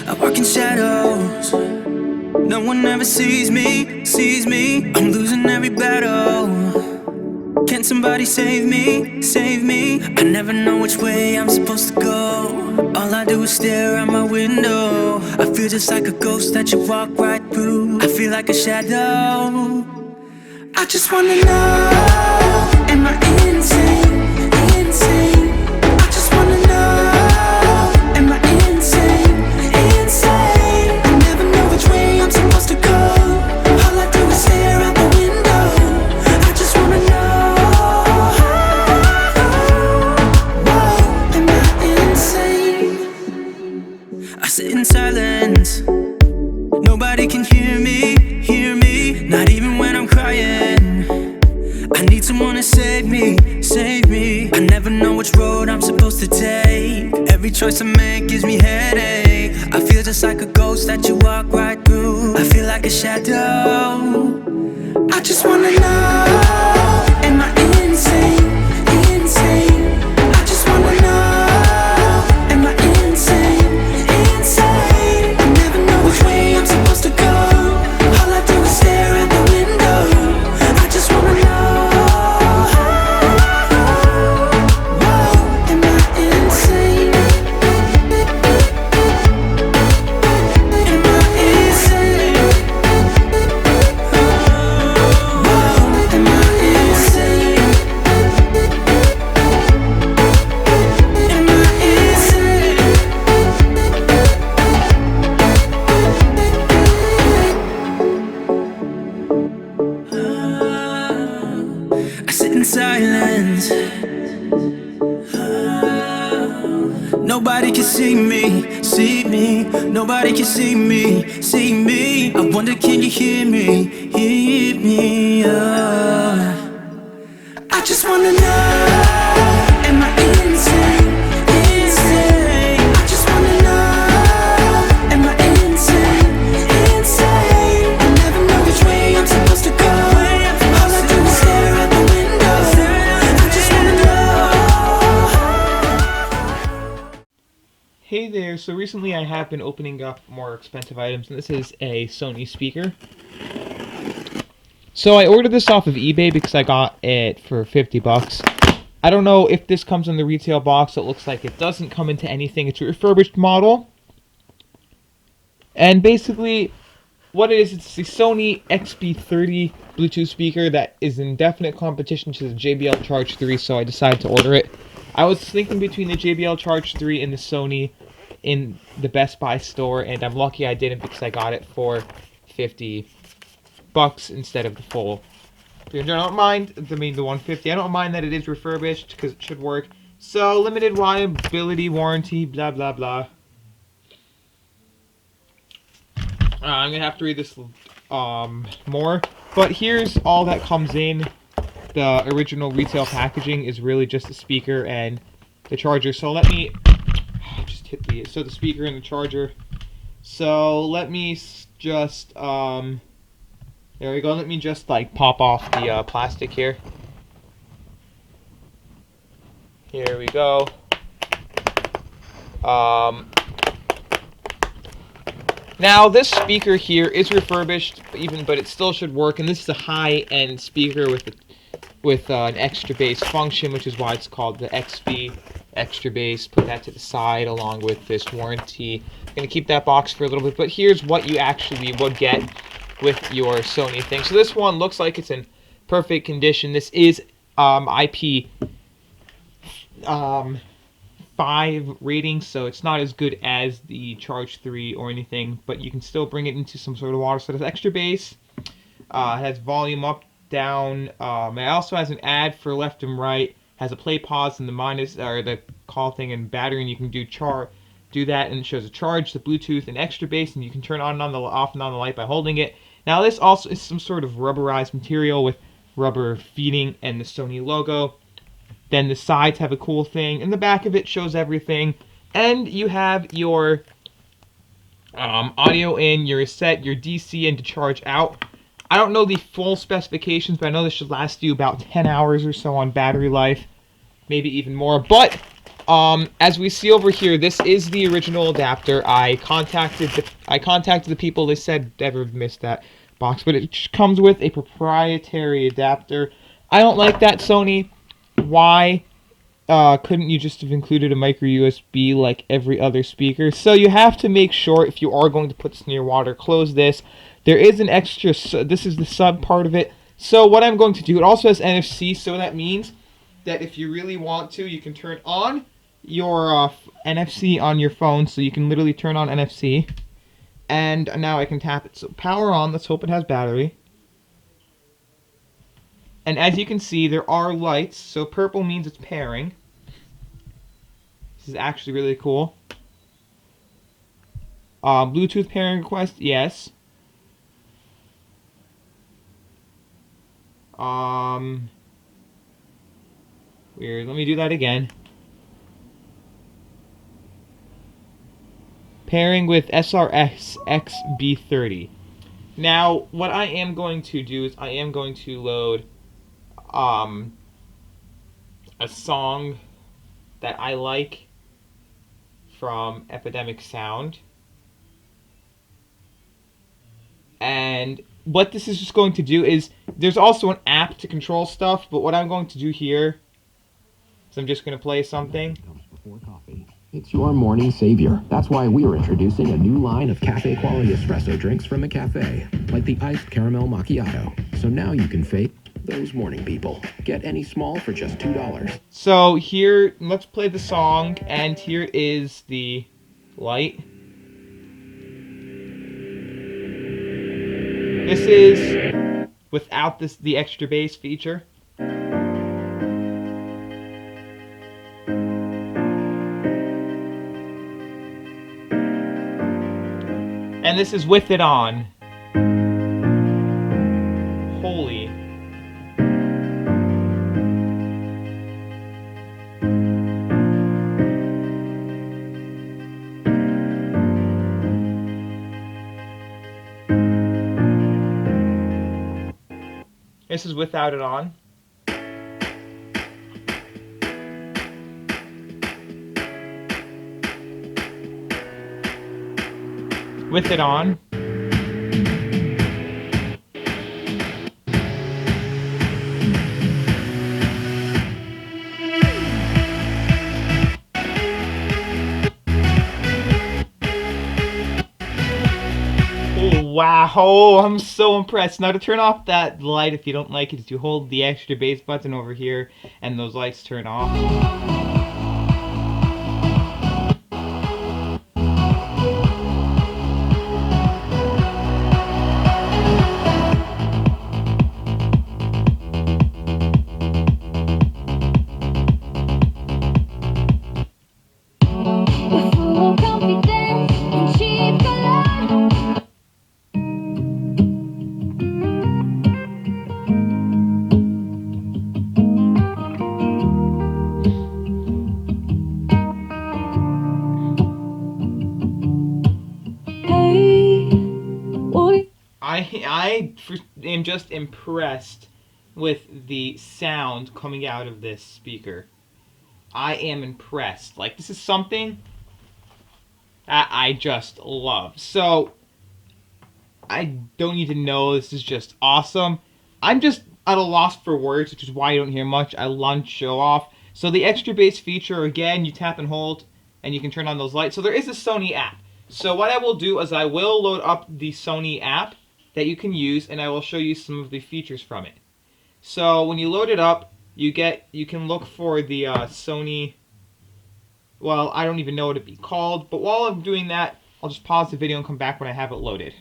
I walk in shadows. No one ever sees me, sees me. I'm losing every battle. Can somebody save me, save me? I never know which way I'm supposed to go. All I do is stare out my window. I feel just like a ghost that you walk right through. I feel like a shadow. I just wanna know, am I insane, insane? I just wanna know, am I insane, insane? I never know which way I'm supposed to go. All I do is stare out the window. I just wanna know, am I insane? I sit in silence. Nobody can hear me, not even when I'm crying. I need someone to save me, save me. I never know which road I'm supposed to take. Every choice I make gives me headache. I feel just like a ghost that you walk right through. I feel like a shadow. I just wanna know, am I insane, insane? I just wanna know, am I insane, insane? I never know which way I'm supposed to go. All I do is stare at the window. I just wanna know, am I insane? Am I insane? Am I insane? Am I insane? I sit in silence. Nobody can see me, see me. Nobody can see me, see me. I wonder, can you hear me, hear me? I just wanna know, am I insane, insane? I just wanna know, am I insane, insane? I never know which way I'm supposed to go. All I do is stare out the window. I just wanna know. Hey there, so recently I have been opening up more expensive items, and this is a Sony speaker. So I ordered this off of eBay because I got it for 50 bucks. I don't know if this comes in the retail box. It looks like it doesn't come into anything. It's a refurbished model. And basically, what it is, it's the Sony XB30 Bluetooth speaker that is in definite competition to the JBL Charge 3, so I decided to order it. I was thinking between the JBL Charge 3 and the Sony in the Best Buy store, and I'm lucky I didn't because I got it for 50 bucks instead of the full. I don't mind, the 150. I don't mind that it is refurbished because it should work. So, limited liability warranty, blah blah blah. I'm gonna have to read this more, but here's all that comes in. The original retail packaging is really just the speaker and the charger. So let me just hit the speaker and the charger. So let me just there we go. Let me just like pop off the plastic here. Here we go. Now this speaker here is refurbished, but it still should work. And this is a high-end speaker with an extra bass function, which is why it's called the XB extra bass. Put that to the side along with this warranty. I'm gonna keep that box for a little bit, but here's what you actually would get with your Sony thing. So this one looks like it's in perfect condition. This is IP 5 rating, so it's not as good as the Charge 3 or anything, but you can still bring it into some sort of water. So it has extra bass, has volume up, down. It also has an ad for left and right, has a play pause and the call thing and battery, and you can do that, and it shows a charge, the Bluetooth, and extra bass, and you can turn on and off and on the light by holding it. Now this also is some sort of rubberized material with rubber feeding and the Sony logo. Then the sides have a cool thing, and the back of it shows everything. And you have your audio in, your set, your DC in to charge out. I don't know the full specifications, but I know this should last you about 10 hours or so on battery life, maybe even more. But As we see over here, this is the original adapter. I contacted the people. They said never missed that box, but it comes with a proprietary adapter. I don't like that, Sony. Why? Couldn't you just have included a micro USB like every other speaker? So you have to make sure, if you are going to put this near water, close this. There is an extra, this is the sub part of it. So what I'm going to do, it also has NFC, so that means that if you really want to, you can turn on your NFC on your phone, so you can literally turn on NFC. And now I can tap it. So power on, let's hope it has battery. And as you can see, there are lights, so purple means it's pairing. This is actually really cool. Bluetooth pairing request, yes. Weird, let me do that again. Pairing with SRS XB30. Now, what I am going to do is I am going to load a song that I like from Epidemic Sound. And what this is just going to do is, there's also an app to control stuff, but what I'm going to do here is I'm just going to play something. Before coffee. It's your morning savior. That's why we are introducing a new line of cafe-quality espresso drinks from McCafe, like the iced caramel macchiato. So now you can fake those morning people. Get any small for just $2. So here, let's play the song, and here is the light. This is without the extra bass feature. And this is with it on. Holy. This is without it on. With it on. Wow, I'm so impressed. Now to turn off that light, if you don't like it, is you hold the extra bass button over here and those lights turn off. I am just impressed with the sound coming out of this speaker. I am impressed. Like, this is something that I just love. So, I don't need to know. This is just awesome. I'm just at a loss for words, which is why you don't hear much. I lunch, show off. So the extra bass feature, again, you tap and hold, and you can turn on those lights. So there is a Sony app. So what I will do is I will load up the Sony app that you can use, and I will show you some of the features from it. So when you load it up, you can look for the Sony, well, I don't even know what it'd be called, but while I'm doing that, I'll just pause the video and come back when I have it loaded.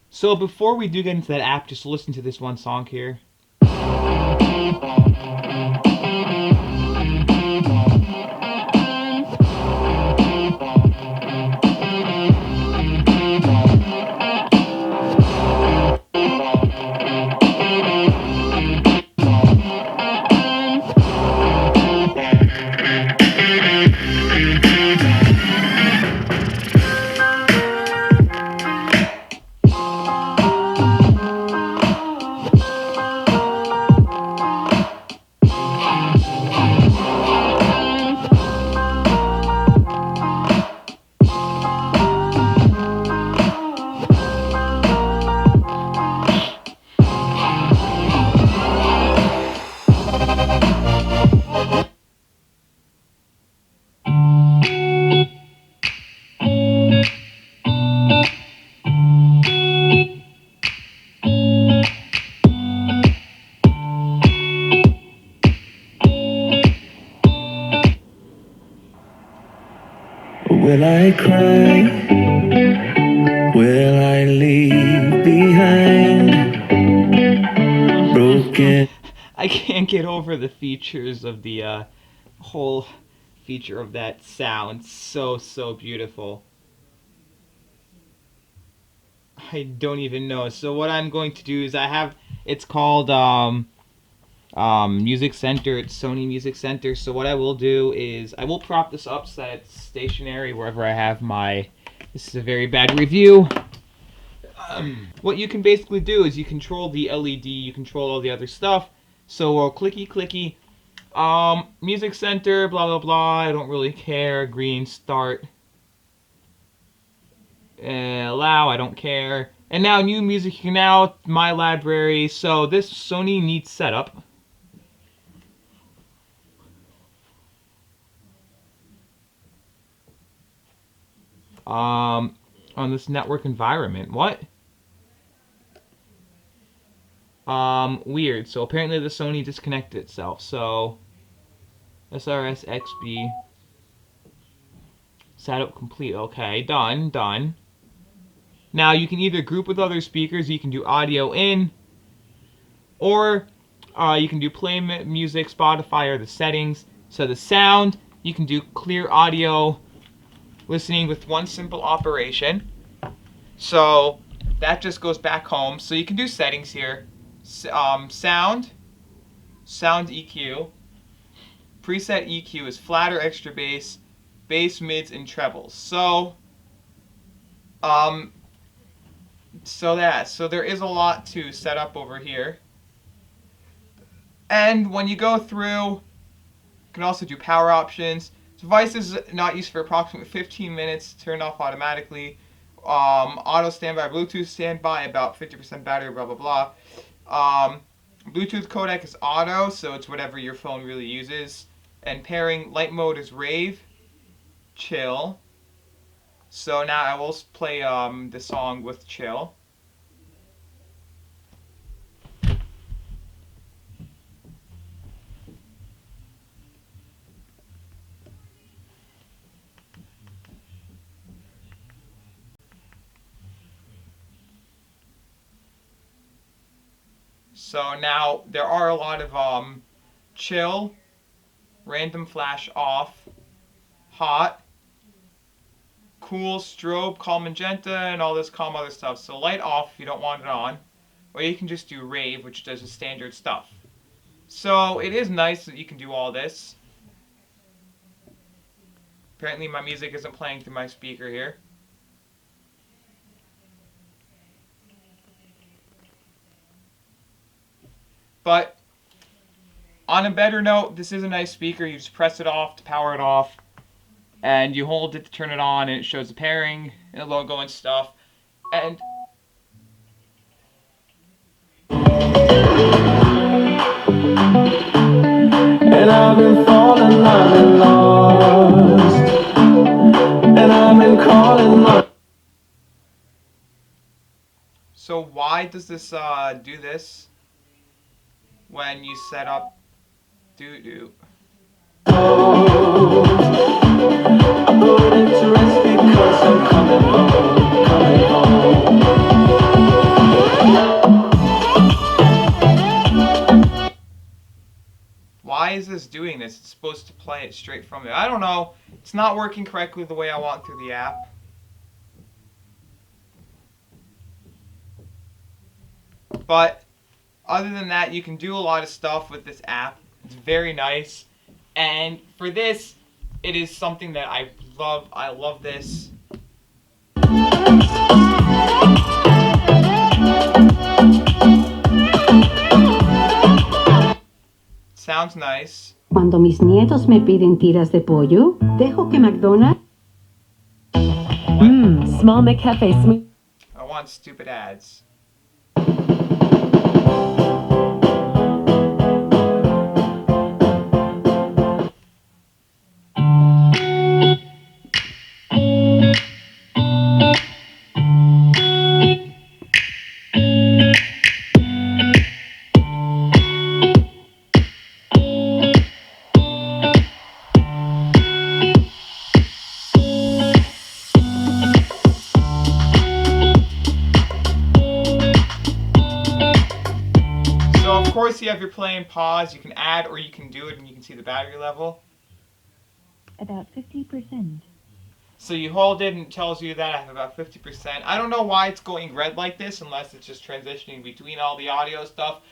So before we do get into that app, just listen to this one song here. Will I cry? Will I leave behind broken? I can't get over the features of the whole feature of that sound. So beautiful. I don't even know. So what I'm going to do is it's called Music Center. It's Sony Music Center. So what I will do is I will prop this up so that it's stationary wherever I have my. This is a very bad review. What you can basically do is you control the LED, you control all the other stuff. So clicky, Music Center, blah blah blah. I don't really care. Green, start. Allow, I don't care. And now new music, now my library. So this Sony needs setup. On this network environment. What? Weird. So apparently the Sony disconnected itself. So SRS XB setup complete. Okay, done. Now you can either group with other speakers, you can do audio in, or you can do play music, Spotify, or the settings. So the sound, you can do clear audio listening with one simple operation. So that just goes back home. So you can do settings here. Sound EQ. Preset EQ is flat or extra bass, mids, and trebles. So so there is a lot to set up over here. And when you go through, you can also do power options. Device is not used for approximately 15 minutes, turned off automatically. Auto standby, Bluetooth standby, about 50% battery, blah blah blah. Bluetooth codec is auto, so it's whatever your phone really uses. And pairing, light mode is rave, chill. So now I will play the song with chill. So now there are a lot of chill, random flash off, hot, cool, strobe, calm magenta, and all this calm other stuff. So light off if you don't want it on, or you can just do rave, which does the standard stuff. So it is nice that you can do all this. Apparently my music isn't playing through my speaker here. But on a better note, this is a nice speaker. You just press it off to power it off, and you hold it to turn it on, and it shows the pairing and the logo and stuff. And I've been falling, I've been lost, and I've been calling my. so why does this do this when you set up doo-doo? I put it to rest because I'm coming home. Why is this doing this? It's supposed to play it straight from it. I don't know. It's not working correctly the way I want through the app. But other than that, you can do a lot of stuff with this app. It's very nice. And for this, it is something that I love. I love this. Sounds nice. Cuando mis nietos me piden tiras de pollo, dejo que McDonald's. Small McCafe smooth. I want stupid ads. course, you have your play and pause. You can add or you can do it, and you can see the battery level. About 50%. So you hold it and it tells you that I have about 50%. I don't know why it's going red like this unless it's just transitioning between all the audio stuff.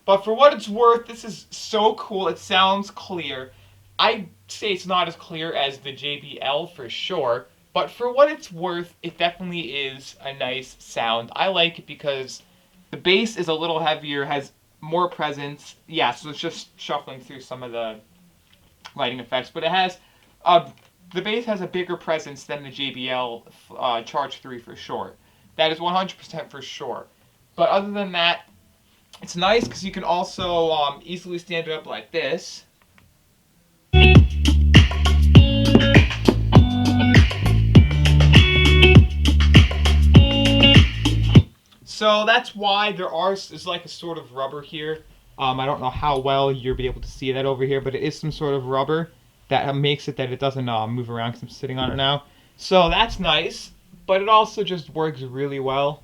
But for what it's worth, this is so cool. It sounds clear. I'd say it's not as clear as the JBL for sure. But for what it's worth, it definitely is a nice sound. I like it because the bass is a little heavier, has more presence. Yeah, so it's just shuffling through some of the lighting effects. But it has... the bass has a bigger presence than the JBL Charge 3 for sure. That is 100% for sure. But other than that, it's nice because you can also easily stand it up like this. So that's why there's like a sort of rubber here. I don't know how well you'll be able to see that over here, but it is some sort of rubber that makes it that it doesn't move around because I'm sitting on it now. So that's nice, but it also just works really well.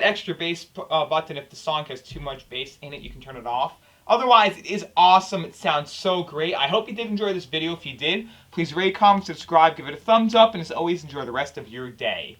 Extra bass button. If the song has too much bass in it, you can turn it off. Otherwise, it is awesome. It sounds so great. I hope you did enjoy this video. If you did, please rate, comment, subscribe, give it a thumbs up, and as always, enjoy the rest of your day.